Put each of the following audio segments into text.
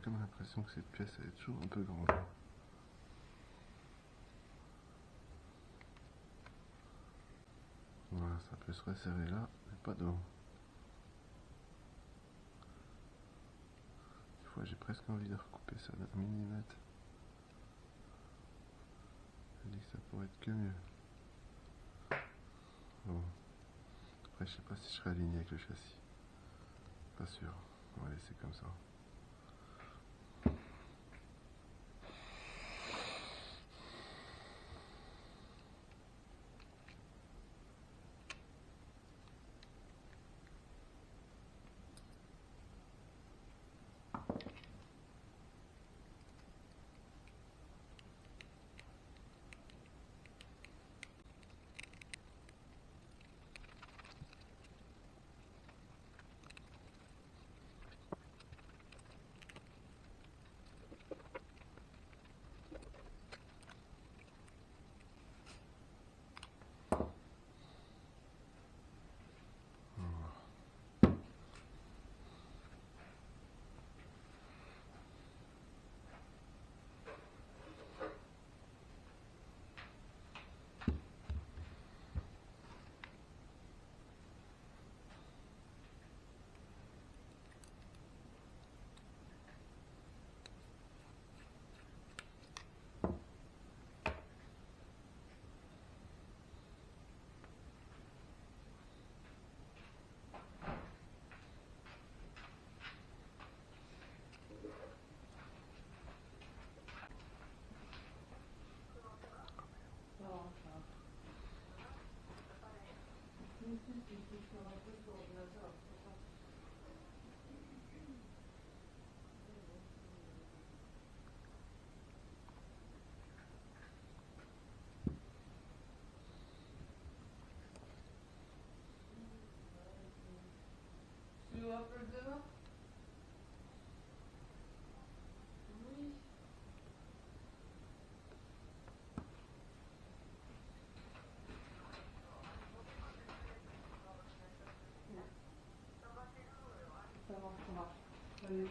comme l'impression que cette pièce elle est toujours un peu grande. Voilà, ça peut se resserrer là, mais pas devant. Des fois j'ai presque envie de recouper ça d'un millimètre. Je dis que ça pourrait être que mieux. Bon. Après je sais pas si je serai aligné avec le châssis. Pas sûr. On va laisser comme ça. Tu veux un peu demain? Oui. Ça marche. Salut.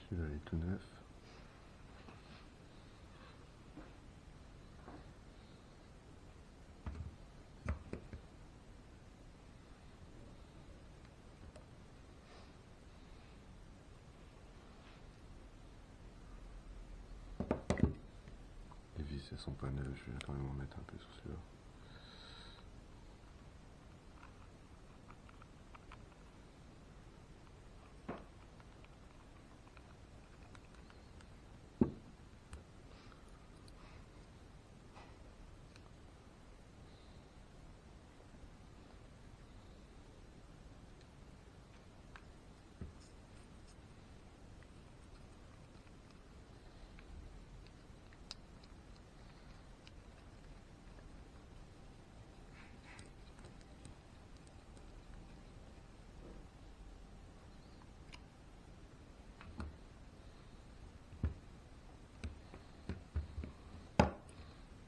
Celui-là il est tout neuf. Les vis elles sont pas neuves, je vais quand même en mettre un peu sur celui-là.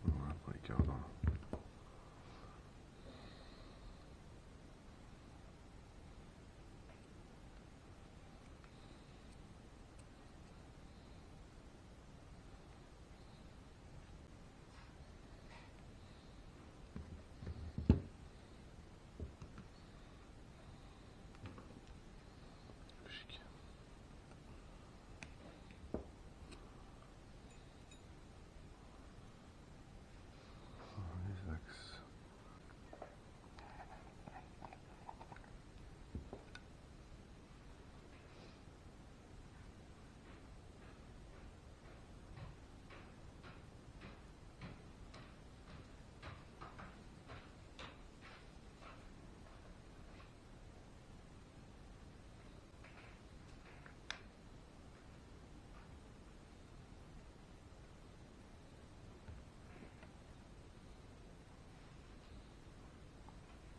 Voilà pour les cardans. Chic. Les axes.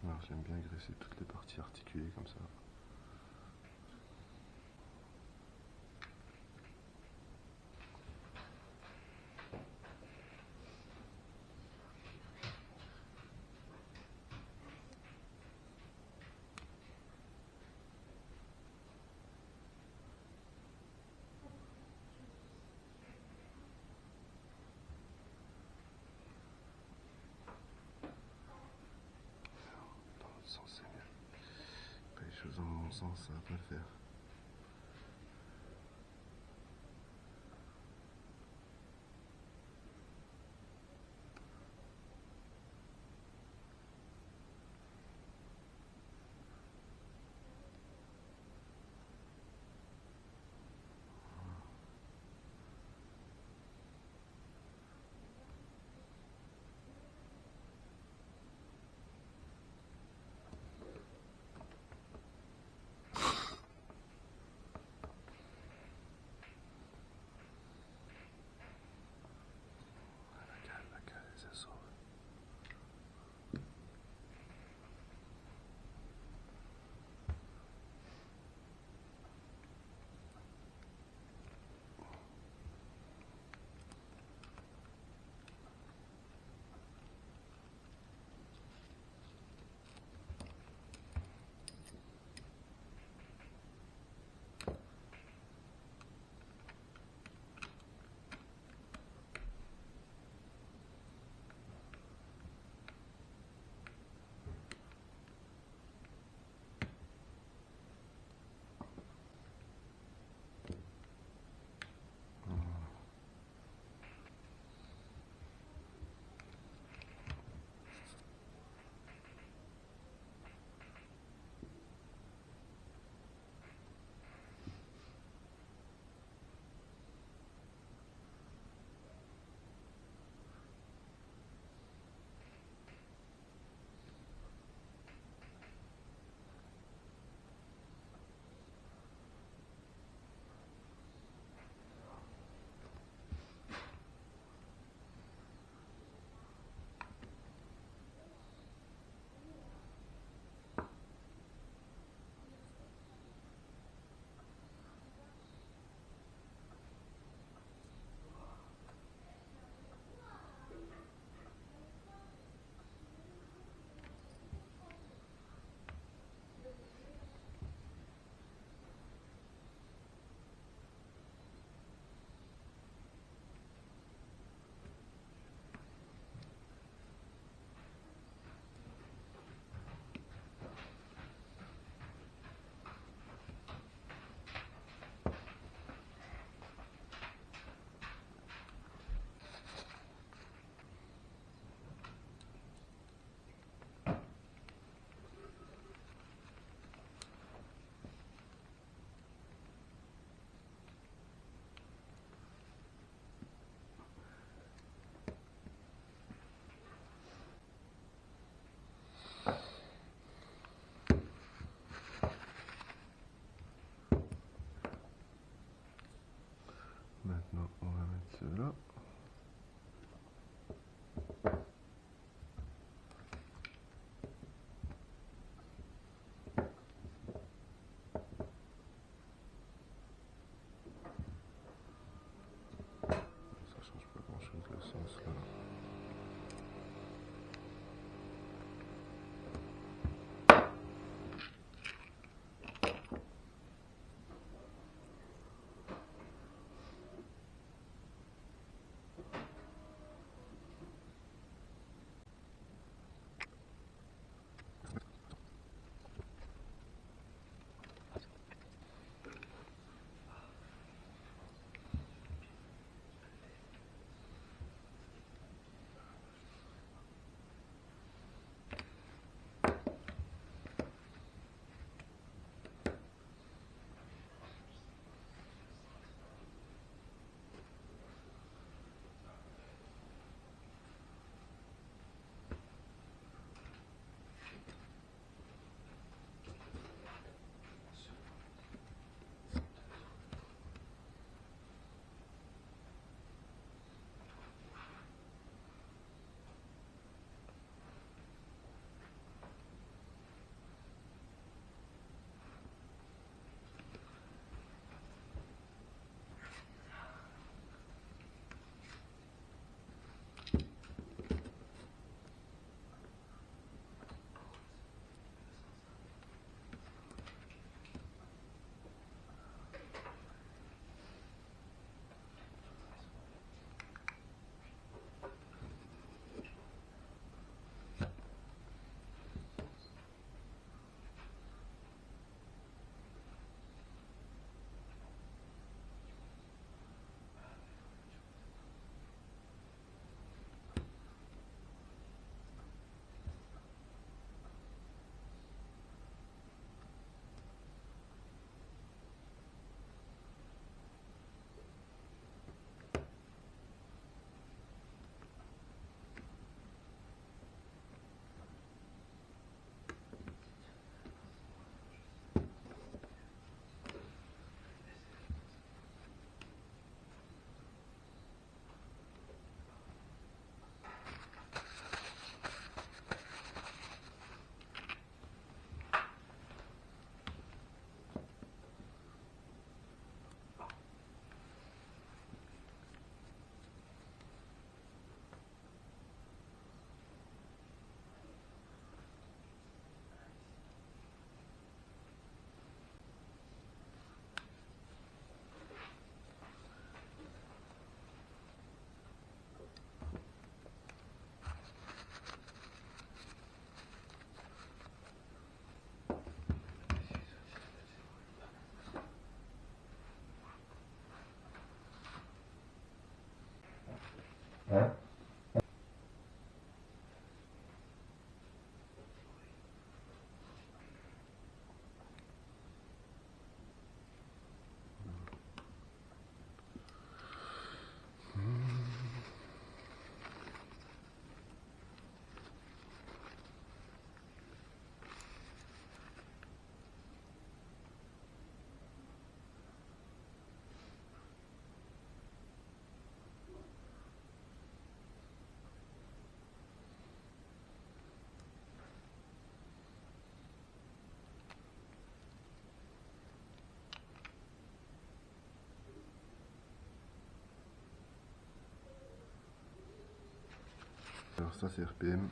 Alors j'aime bien graisser toutes les parties articulées comme ça. Non, ça va pas le faire. La cale, elle se sauve. Maintenant, on va mettre cela. Ça change pas grand chose le sens là. Alors ça c'est RPM,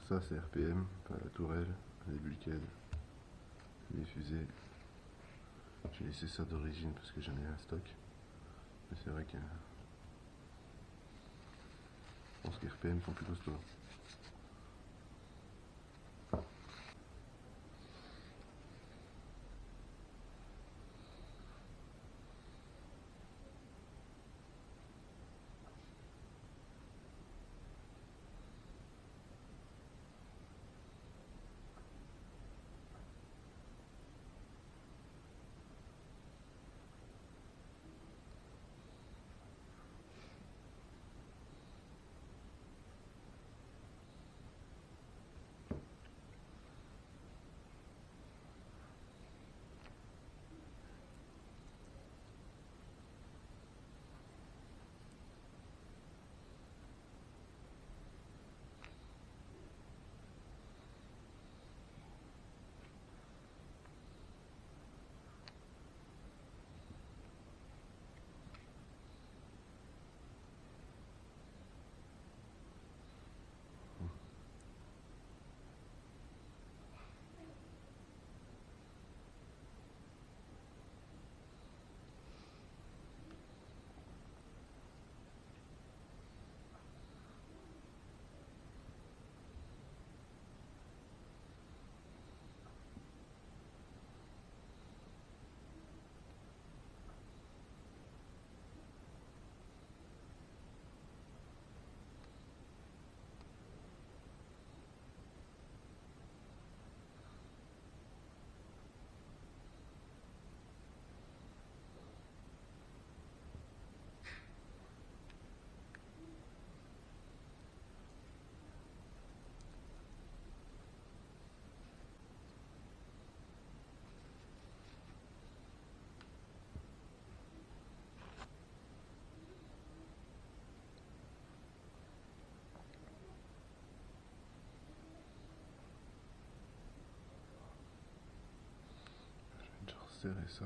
ça c'est RPM, enfin, la tourelle, les bulkheads, les fusées. J'ai laissé ça d'origine parce que j'en ai un stock. Mais c'est vrai que je pense que les RPM sont plus costauds. Je vais resserrer ça.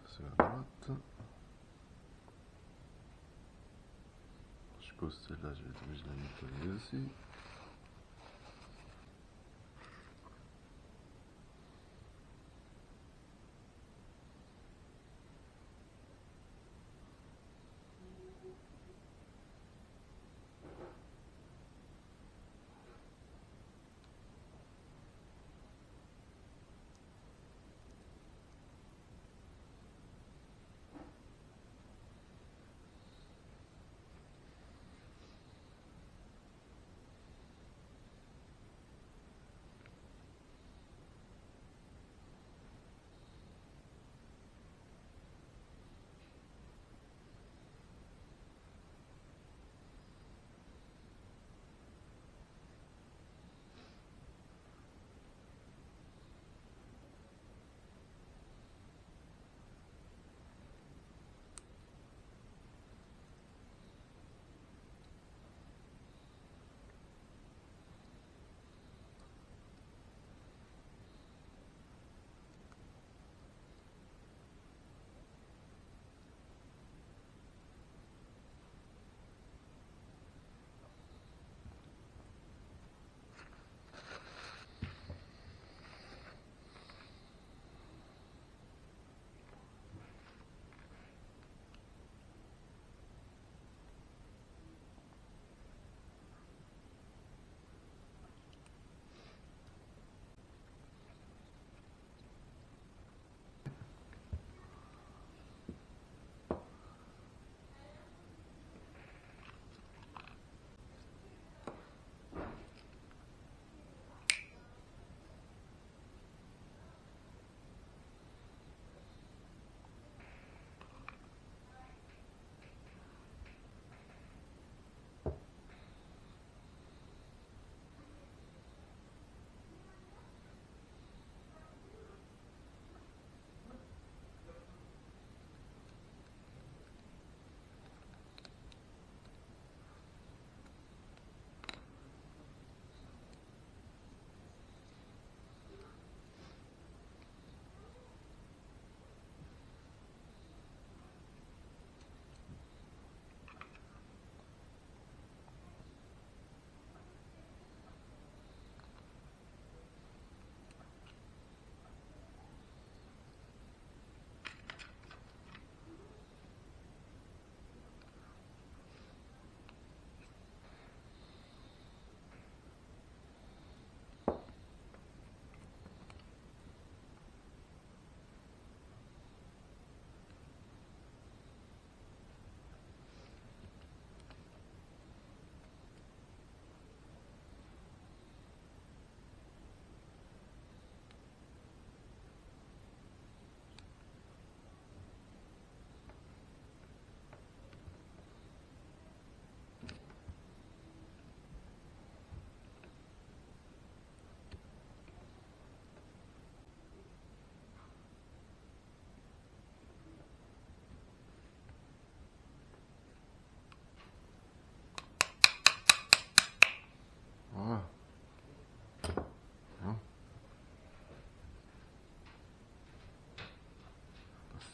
Sur la droite. Je suppose que celle-là, je vais être obligé de la nettoyer aussi.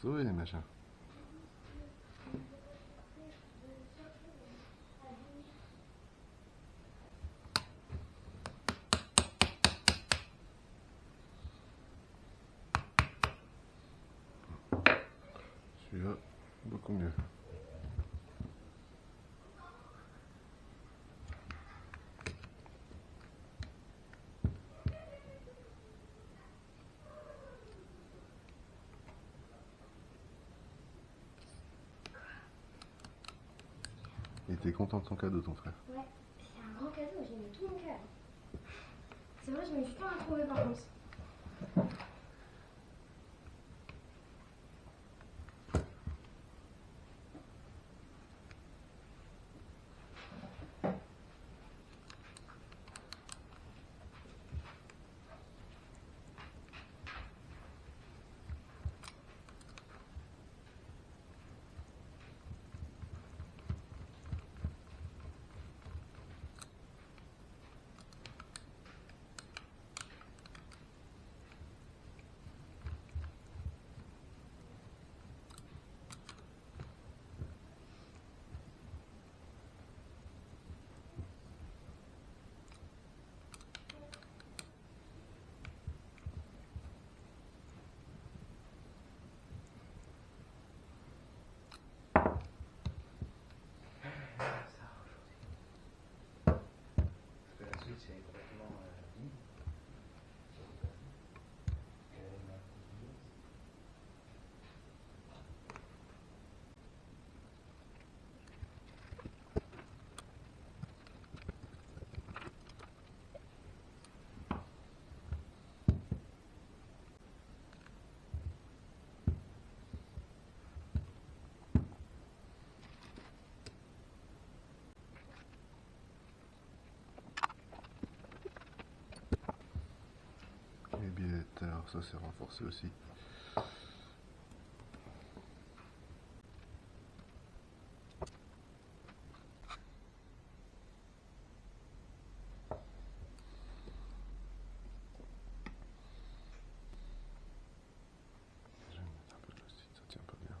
sauver les machins. Celui-là, beaucoup mieux. Il était content de ton cadeau, ton frère. Ouais, c'est un grand cadeau, j'ai mis tout mon cœur. C'est vrai, je mets du temps à le trouver par contre. C'est complètement vide. Les billets, alors ça c'est renforcé aussi. Je vais mettre un peu de plastique, ça tient pas bien.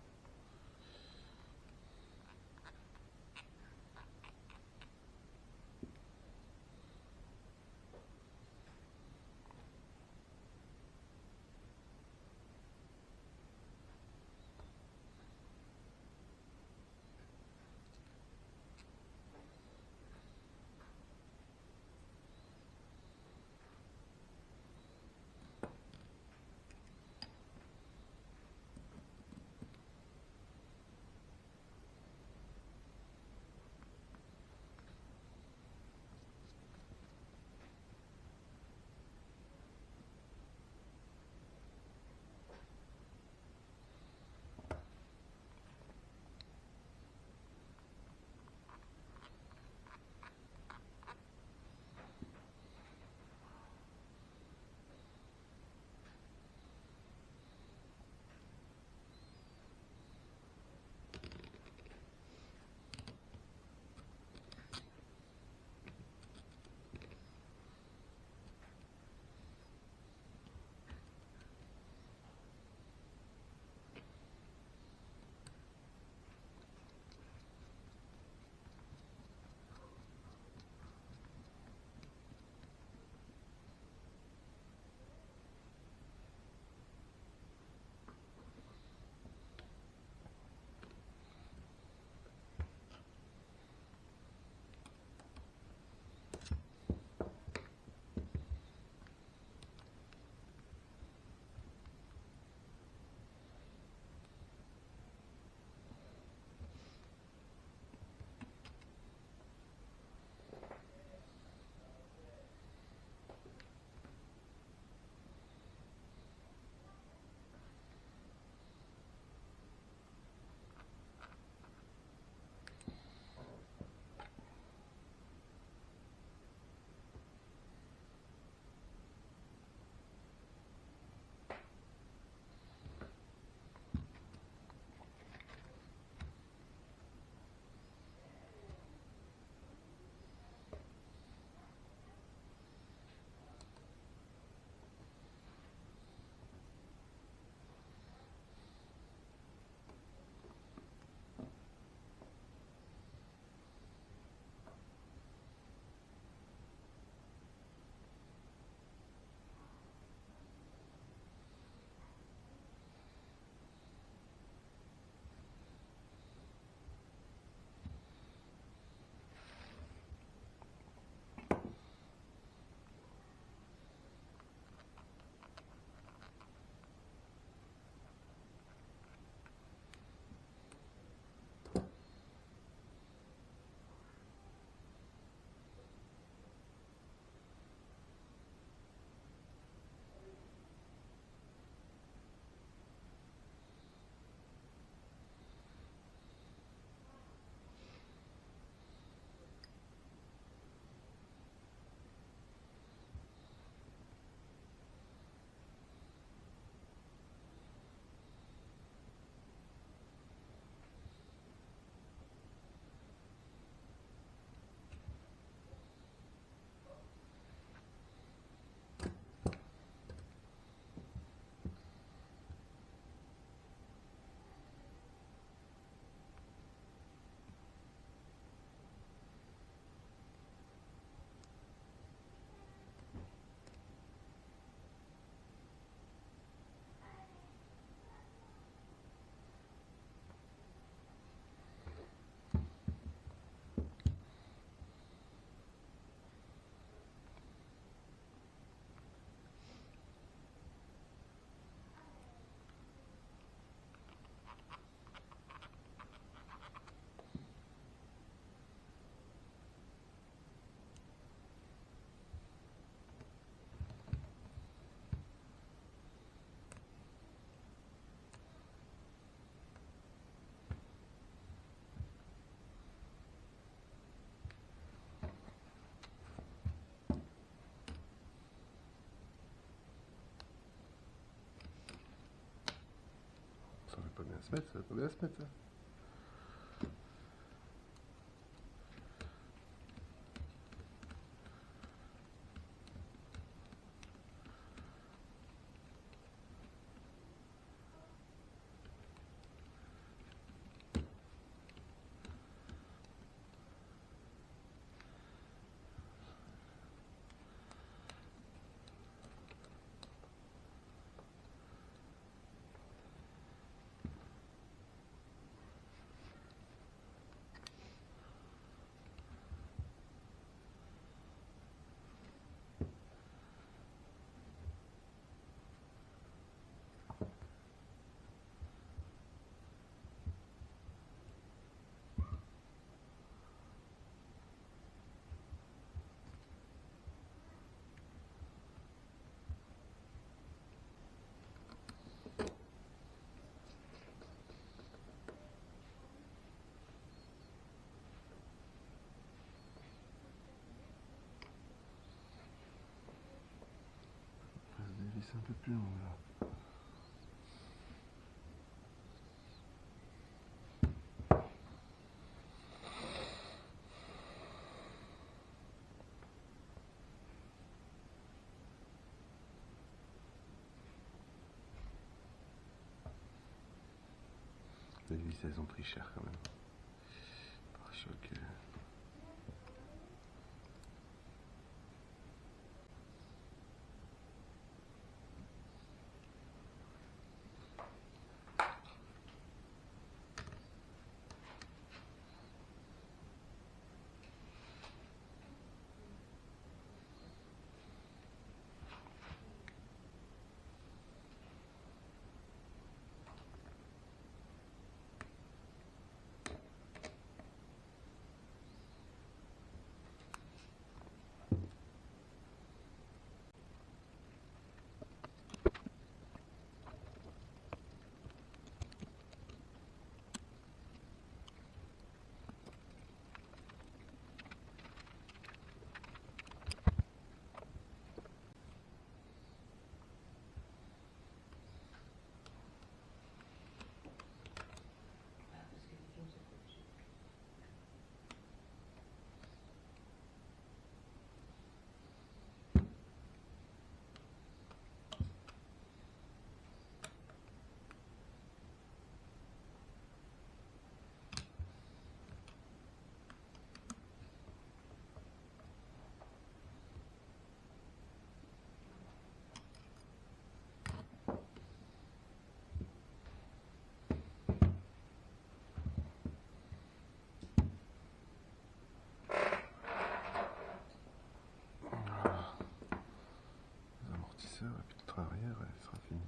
se mettre ça, attendez à se mettre ça. Des vis un peu plus longues là. Les vis elles ont pris cher quand même. Par choc. Et puis notre arrière, elle sera finie.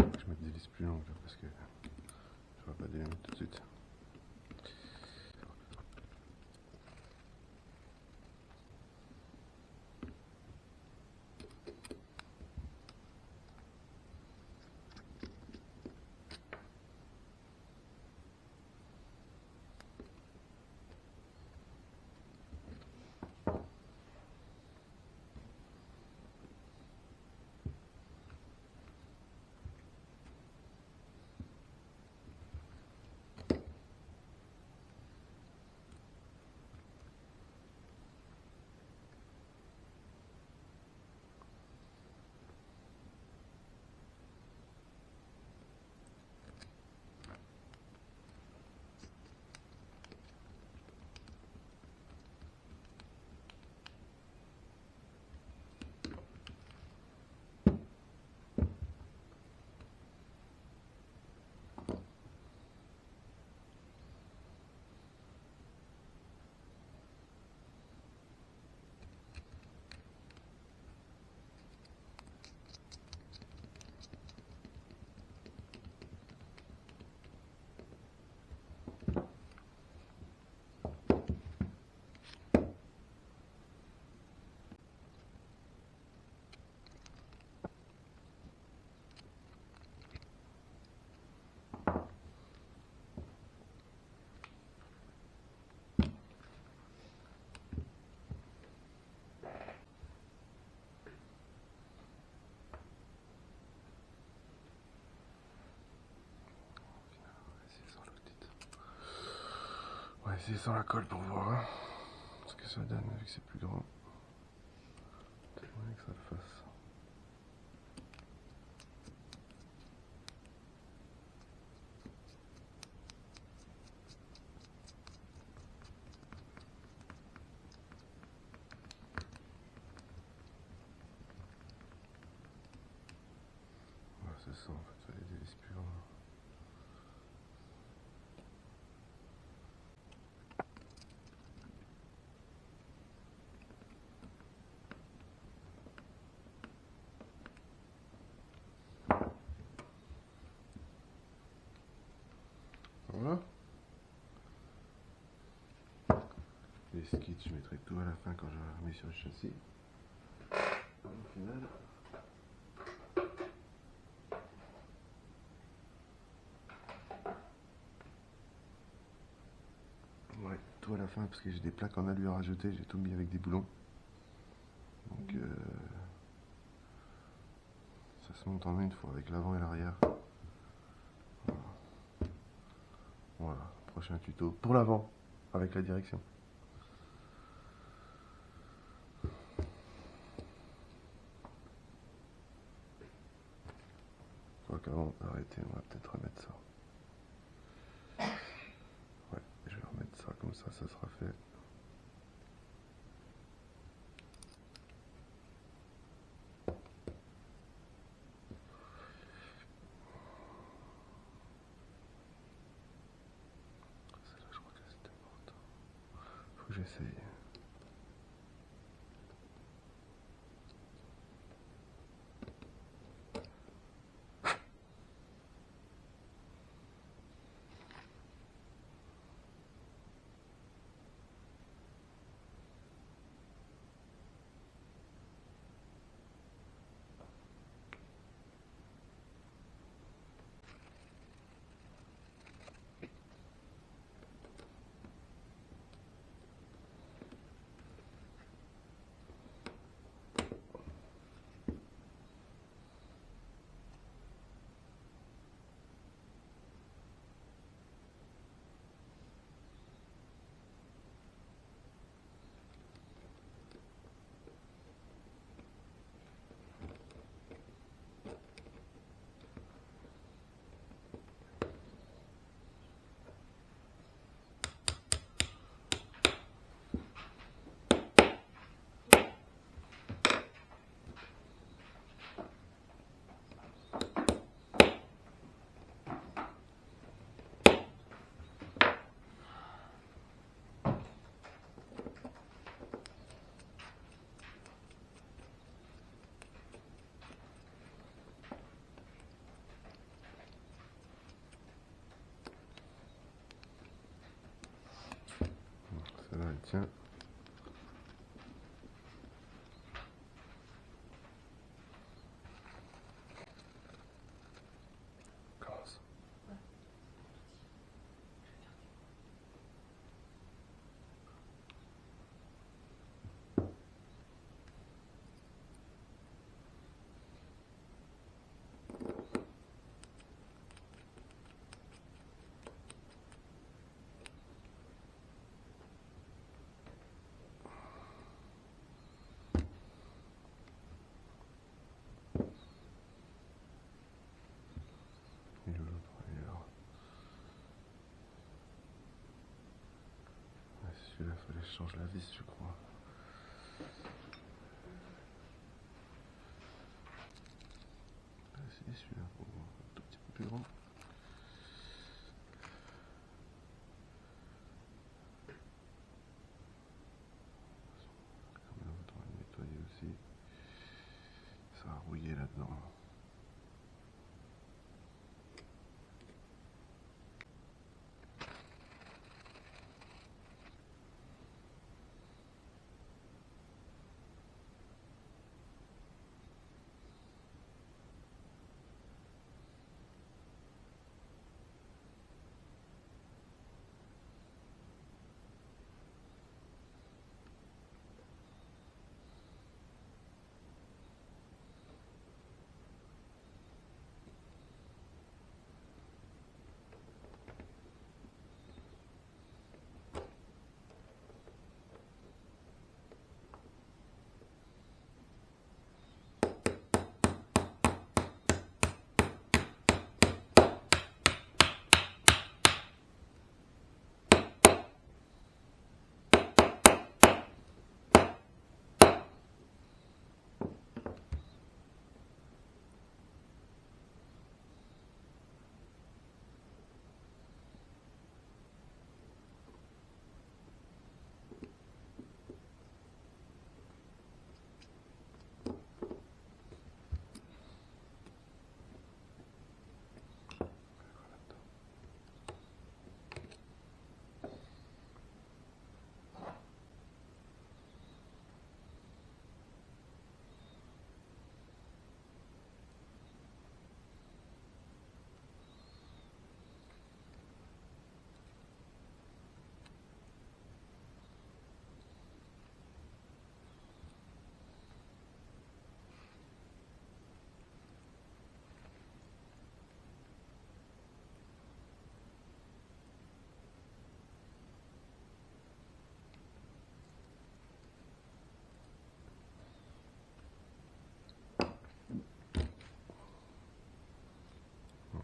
Je mets des vis plus longues là parce que va pas démarrer tout de suite. On va essayer sans la colle pour voir ce que ça donne vu que c'est plus grand. Peut-être moyen que ça le fasse. Ouais, c'est ça en fait, fallait des vis plus grands. Voilà. Les skits, je mettrai tout à la fin quand je remets sur le châssis. Au final. Ouais, tout à la fin parce que j'ai des plaques en alu à rajouter, j'ai tout mis avec des boulons. Donc ça se monte en une fois avec l'avant et l'arrière. Voilà, prochain tuto pour l'avant avec la direction. Quoi qu'avant d'arrêter, on va peut-être remettre ça. Ouais, je vais remettre ça comme ça sera fait. Celle-là, je crois que c'était morte. Faut que j'essaye. que là, il fallait que je change la vis, je crois. Ah, si, celui-là, un tout petit peu plus grand. Quand même, autant le nettoyer aussi. Ça a rouillé là-dedans.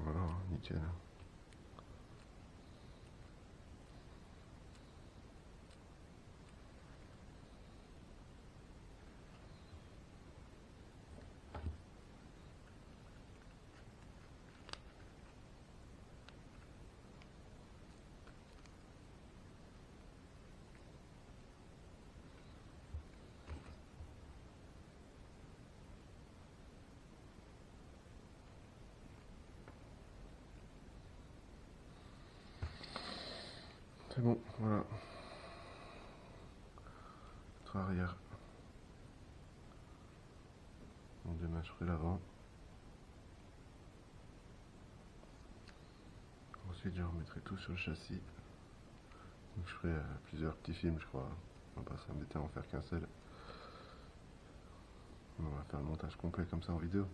Voilà, nickel. C'est bon, voilà. Train arrière. Donc demain je ferai l'avant. Ensuite je remettrai tout sur le châssis. Donc je ferai plusieurs petits films je crois. On va pas s'embêter à en faire qu'un seul. On va faire le montage complet comme ça en vidéo.